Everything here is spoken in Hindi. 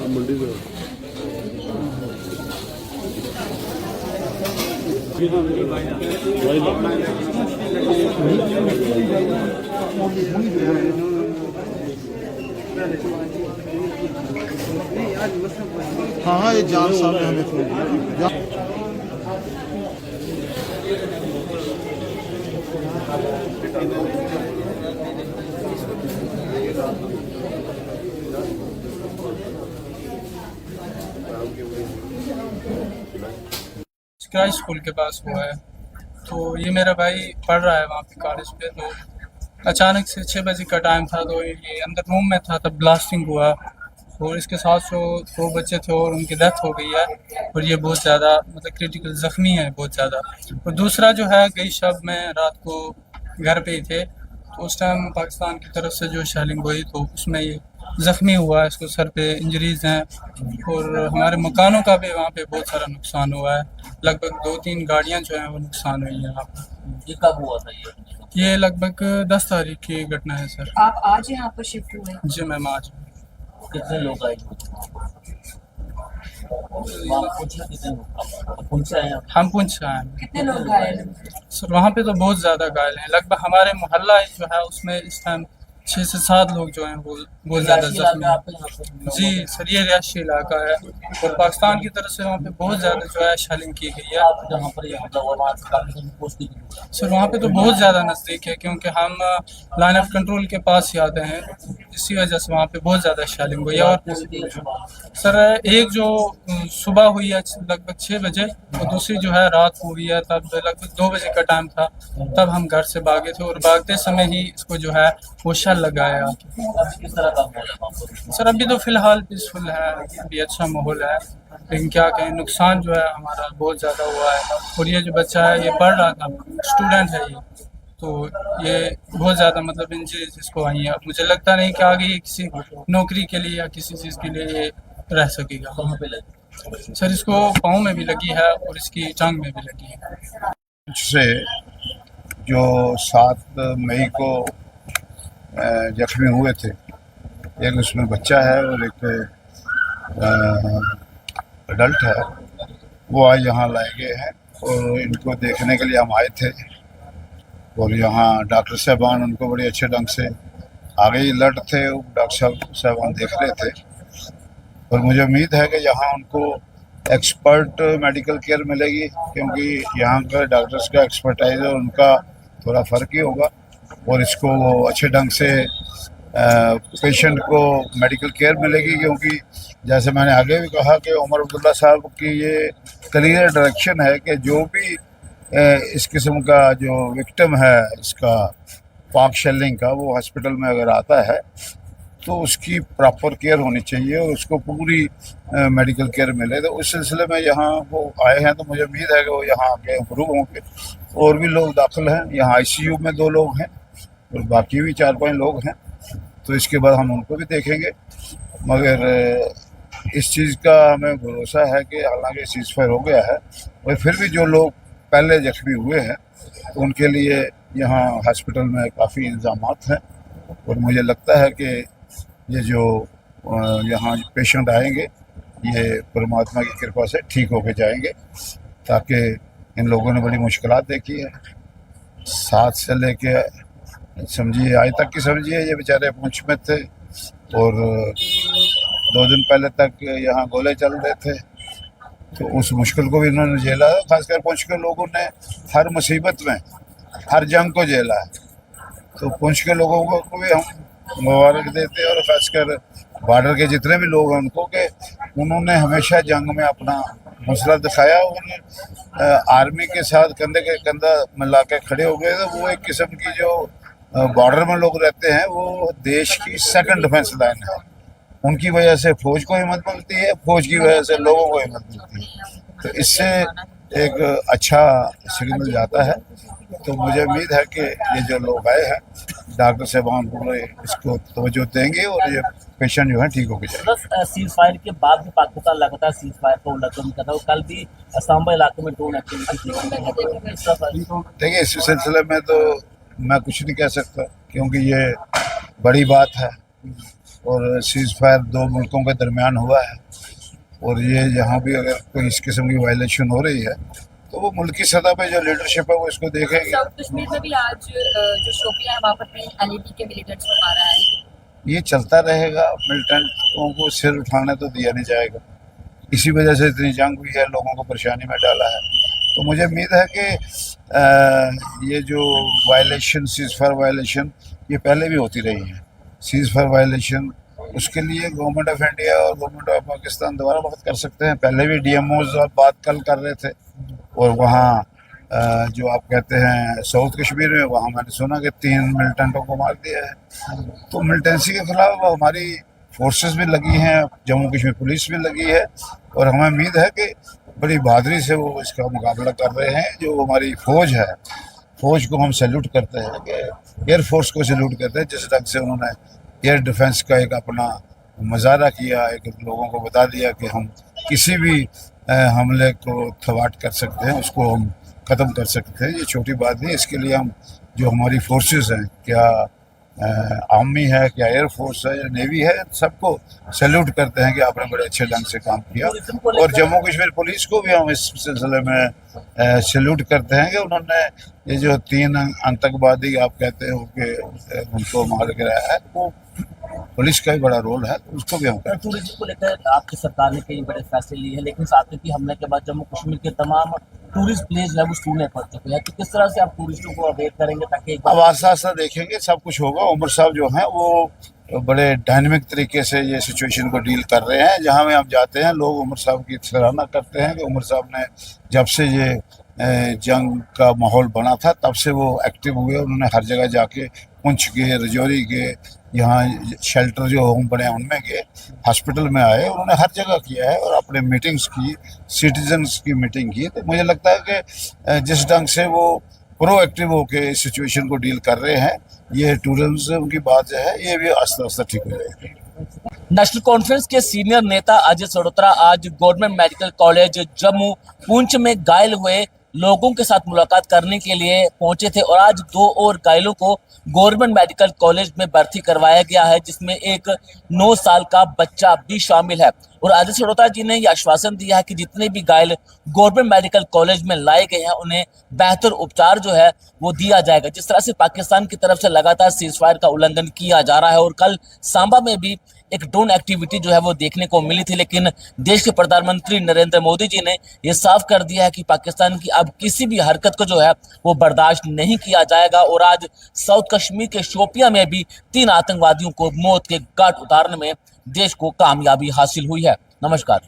मंडी से हाँ हाँ, ये जान साहब ने हमें फोन किया। स्काई स्कूल के पास हुआ है। तो ये मेरा भाई पढ़ रहा है वहाँ पे कॉलेज पे। तो अचानक से 6 बजे का टाइम था, तो ये अंदर रूम में था तब ब्लास्टिंग हुआ और इसके साथ जो 2 बच्चे थे और उनकी डेथ हो गई है और ये बहुत ज़्यादा मतलब क्रिटिकल ज़ख्मी है बहुत ज़्यादा। और दूसरा जो है गई शब में रात को घर पे ही थे, तो उस टाइम पाकिस्तान की तरफ से जो शेलिंग हुई तो उसमें ये ज़ख्मी हुआ है, इसको सर पे इंजरीज़ हैं। और हमारे मकानों का भी वहाँ पे बहुत सारा नुकसान हुआ है, लगभग 2-3 गाड़ियाँ जो हैं वो नुकसान हुई हैं वहाँ पे। ये कब हुआ था ये लगभग 10 तारीख की घटना है सर। आप आज यहाँ पर शिफ्ट हुए? जी मैम आज। कितने लोग आए? पुंछ से आए हैं? हम पुंछ से आए हैं कितने लोग घायल हैं? सर। वहाँ पे तो बहुत ज़्यादा घायल हैं, लगभग हमारे मोहल्ला जो है उसमें इस टाइम 6 से 7 लोग जो हैं वो बहुत ज़्यादा जख्मी हैं। जी सर, ये रिहायशी इलाका है और पाकिस्तान की तरफ से वहाँ पे बहुत ज़्यादा जो है शेलिंग की गई है। जहाँ पर ये हमला हुआ वहाँ से काफी पोस्ट की सर वहाँ पे तो बहुत ज़्यादा नज़दीक है, क्योंकि हम लाइन ऑफ कंट्रोल के पास ही आते हैं, इसी वजह से वहाँ पे बहुत ज़्यादा शेलिंग हुई है। और सर एक जो सुबह हुई है लगभग 6 बजे और दूसरी जो है रात को हुई है, तब लगभग 2 बजे का टाइम था, तब हम घर से भागे थे और भागते समय ही इसको जो है वो शल लगाया। किस तरह का माहौल है? सर अभी तो फिलहाल पीसफुल है, अभी अच्छा माहौल है, लेकिन क्या कहें नुकसान जो है हमारा बहुत ज़्यादा हुआ है। और ये जो बच्चा है ये पढ़ रहा था, स्टूडेंट है ये, तो ये बहुत ज़्यादा मतलब इंजरीज इसको आई है। मुझे लगता नहीं कि आगे ये किसी नौकरी के लिए या किसी चीज़ के लिए ये रह सकेगा। कहाँ पे लगे? सर इसको पाँव में भी लगी है और इसकी टांग में भी लगी है। से जो 7 मई को जख्मी हुए थे, एक उसमें बच्चा है और एक अडल्ट है, वो आज यहाँ लाए गए हैं और इनको देखने के लिए हम आए थे। और यहाँ डॉक्टर साहबान उनको बड़े अच्छे ढंग से आगे ही अलर्ट थे, डॉक्टर साहबान देख रहे थे। और मुझे उम्मीद है कि यहाँ उनको एक्सपर्ट मेडिकल केयर मिलेगी, क्योंकि यहाँ का डॉक्टर्स का एक्सपर्टाइज और उनका थोड़ा फ़र्क ही होगा। और इसको वो अच्छे ढंग से पेशेंट को मेडिकल केयर मिलेगी, क्योंकि जैसे मैंने आगे भी कहा कि उमर अब्दुल्ला साहब की ये क्लियर डायरेक्शन है कि जो भी इस किस्म का जो विक्टिम है इसका पाक शेलिंग का, वो हॉस्पिटल में अगर आता है तो उसकी प्रॉपर केयर होनी चाहिए और उसको पूरी मेडिकल केयर मिले। तो उस सिलसिले में यहाँ वो आए हैं, तो मुझे उम्मीद है कि वो यहाँ आके इम्प्रूव होंगे। और भी लोग दाखिल हैं, यहाँ ICU में 2 लोग हैं और बाकी भी 4-5 लोग हैं, तो इसके बाद हम उनको भी देखेंगे। मगर इस चीज़ का हमें भरोसा है कि हालांकि सीज़फायर हो गया है और फिर भी जो लोग पहले जख्मी हुए हैं तो उनके लिए यहाँ हॉस्पिटल में काफ़ी इंतजामात हैं। और मुझे लगता है कि ये जो यहाँ पेशेंट आएंगे ये परमात्मा की कृपा से ठीक होके जाएंगे, ताकि इन लोगों ने बड़ी मुश्किलात देखी है। 7 से लेके समझिए आज तक की समझिए, ये बेचारे पुंछ में थे और 2 दिन पहले तक यहाँ गोले चल रहे थे, तो उस मुश्किल को भी इन्होंने झेला है। खासकर पुंछ के लोगों ने हर मुसीबत में हर जंग को झेला है, तो पुंछ के लोगों को भी हम मुबारक देते हैं। और खासकर बॉर्डर के जितने भी लोग हैं उनको कि उन्होंने हमेशा जंग में अपना हौसला दिखाया। उन्होंने आर्मी के साथ कंधे के कंधा मिला के खड़े हो गए। तो वो एक किस्म की जो बॉर्डर में लोग रहते हैं वो देश की सेकंड डिफेंस लाइन है। उनकी वजह से फौज को हिम्मत मिलती है, फौज की वजह से लोगों को हिम्मत मिलती है, तो इससे एक अच्छा सिग्नल जाता है। तो मुझे उम्मीद है कि ये जो लोग आए हैं डॉक्टर साहबान पूरे इसको तवज्जो देंगे और ये पेशेंट जो है ठीक हो जाएगा। सीज फायर के बाद भी पाकिस्तान लगातार सीज फायर का उल्लंघन कर रहा है। कल भी सांबा इलाके में ड्रोन एक्टिविटी देखिए, इस सिलसिले में तो मैं कुछ नहीं कह सकता, क्योंकि ये बड़ी बात है और सीज़ फायर दो मुल्कों के दरमियान हुआ है। और ये यहाँ भी अगर कोई इस किस्म की वायलेशन हो रही है तो वो मुल्क की सतह पे जो लीडरशिप है वो इसको देखेगी। साउथ कश्मीर में भी आज जो शोपियां है वहाँ पर भी एलईडी के मिलिटेंट्स को मारा है। ये चलता रहेगा, मिलिटेंटों को सिर उठाने तो दिया नहीं जाएगा। इसी वजह से इतनी जंग हुई है, लोगों को परेशानी में डाला है। तो मुझे उम्मीद है कि ये जो वायलेशन, सीज़ फायर वायलेशन, ये पहले भी होती रही है। सीज़ फायर वायलेशन उसके लिए गवर्नमेंट ऑफ इंडिया और गवर्नमेंट ऑफ पाकिस्तान दोबारा वक्त कर सकते हैं। पहले भी डीएमओज और बात कल कर रहे थे। और वहाँ जो आप कहते हैं साउथ कश्मीर में, वहाँ मैंने सुना कि 3 मिलिटेंटों को मार दिया है। तो मिलिटेंसी के खिलाफ हमारी फोर्सेस भी लगी हैं, जम्मू कश्मीर पुलिस भी लगी है। और हमें उम्मीद है कि बड़ी बहादुरी से वो इसका मुकाबला कर रहे हैं। जो हमारी फ़ौज है, फ़ौज को हम सैल्यूट करते हैं, कि एयरफोर्स को सैल्यूट करते हैं जिस ढंग से उन्होंने एयर डिफेंस का एक अपना मुजाहरा किया, एक लोगों को बता दिया कि हम किसी भी हमले को थवाट कर सकते हैं, उसको हम ख़त्म कर सकते हैं। ये छोटी बात नहीं। इसके लिए हम जो हमारी फोर्सेस हैं, क्या आर्मी है, क्या एयरफोर्स है या नेवी है, सबको सैल्यूट करते हैं कि आपने बड़े अच्छे ढंग से काम किया। और जम्मू कश्मीर पुलिस को भी हम इस सिलसिले में सैल्यूट करते हैं कि उन्होंने ये जो 3 आतंकवादी आप कहते हो कि उनको मार गिराया है, वो पुलिस का ही बड़ा रोल है, तो उसको भी हम करते हैं। टूरिज्म को लेकर आपकी सरकार ने कई बड़े फैसले लिए हैं, लेकिन आतंकी हमले के बाद जम्मू कश्मीर के तमाम टूरिस्ट प्लेस है वो सूने पड़ चुके हैं। तो किस तरह से आप टूरिस्टों को अवेयर करेंगे ताकि एक अब आस्ता आस्ता देखेंगे, सब कुछ होगा। उमर साहब जो हैं वो बड़े डायनेमिक तरीके से ये सिचुएशन को डील कर रहे हैं। जहाँ में हम जाते हैं, लोग उमर साहब की सराहना करते हैं कि उमर साहब ने जब से ये जंग का माहौल बना था तब से वो एक्टिव हुए। उन्होंने हर जगह जाके पुंछ के, रजौरी के, यहाँ शेल्टर जो होम बने उनमें गए, हॉस्पिटल में आए, उन्होंने हर जगह किया है और अपने मीटिंग्स की, सिटीजन्स की मीटिंग की। तो मुझे लगता है कि जिस ढंग से वो प्रोएक्टिव होकर इस सिचुएशन को डील कर रहे हैं, ये टूरिज्म की बात जो है ये भी आस्ता आस्ता ठीक हो जाएगी। नेशनल कॉन्फ्रेंस के सीनियर नेता अजय सड़ोत्रा आज government medical college Jammu Poonch में घायल हुए लोगों के साथ मुलाकात करने के लिए पहुंचे थे और आज 2 और घायलों को गवर्नमेंट मेडिकल कॉलेज में भर्ती करवाया गया है, जिसमें एक 9 साल का बच्चा भी शामिल है। और अजय सड़ोत्रा जी ने यह आश्वासन दिया है कि जितने भी घायल गवर्नमेंट मेडिकल कॉलेज में लाए गए हैं उन्हें बेहतर उपचार जो है वो दिया जाएगा। जिस तरह से पाकिस्तान की तरफ से लगातार सीज फायर का उल्लंघन किया जा रहा है और कल सांबा में भी एक ड्रोन एक्टिविटी जो है वो देखने को मिली थी, लेकिन देश के प्रधानमंत्री नरेंद्र मोदी जी ने ये साफ कर दिया है कि पाकिस्तान की अब किसी भी हरकत को जो है वो बर्दाश्त नहीं किया जाएगा। और आज साउथ कश्मीर के शोपियां में भी 3 आतंकवादियों को मौत के घाट उतारने में देश को कामयाबी हासिल हुई है। नमस्कार।